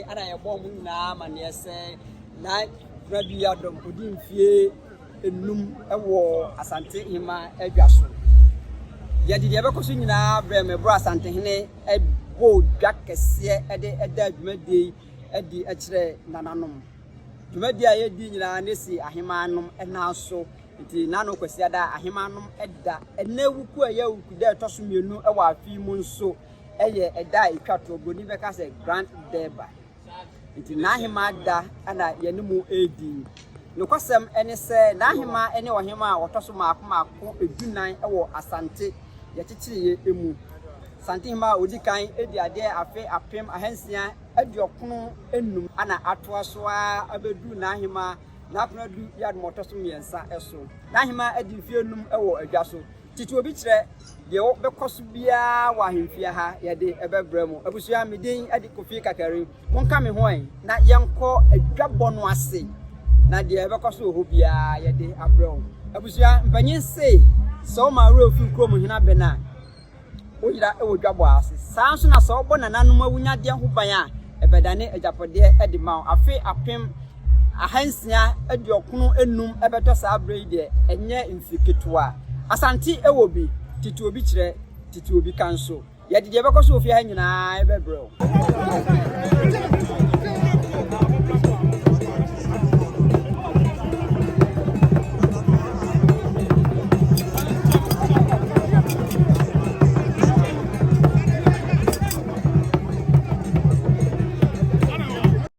ana ye bom na ma ne se na Konadu Yiadom odi mfie enum ewo Asante hima adwaso ye de bekoso nyina bre me bro Asante hene ebo dwa kese ede adwumade edi akire nananom dwumade aye di nyina nesi ahemanom enaso nti nano kwesi ada ahemanom eda enawuku ayawuku da toso mienu ewo afi mu nso eye eda etwato ogoni beka se Grand Durbar nti na ahema da ana yenimu edi nokwasem ene se na ahema ene ohema otoso maako edunan ewo Asante ye chichiri emu Asante hima odikan edi ade afe apem ahansia adiokono enum ana atoaso abedu na ahema na Konadu Yiadom otoso miensa eso na ahema edi fie enum ewo adwaso titi obi kire de bekoso bia wa ahemfia ha yede ebebremu abusua medin adi kofi kakari monka me hoan na yenko adwabɔ no ase na de ebekoso ho bia yede abrɛw abusua mpanyin se so ma rofi krom hina bena oyira ewo dwabɔ ase sanso na so bɔ nananom awunyade ho ban a ebedane ajapode edi ma afi apem ahansia adiokono enum ebeto sa abrɛ de enye mfiketoa Asante ewo bi titi obi kire titi obi kanso ye de bekoso ofia nyina ebebrɛ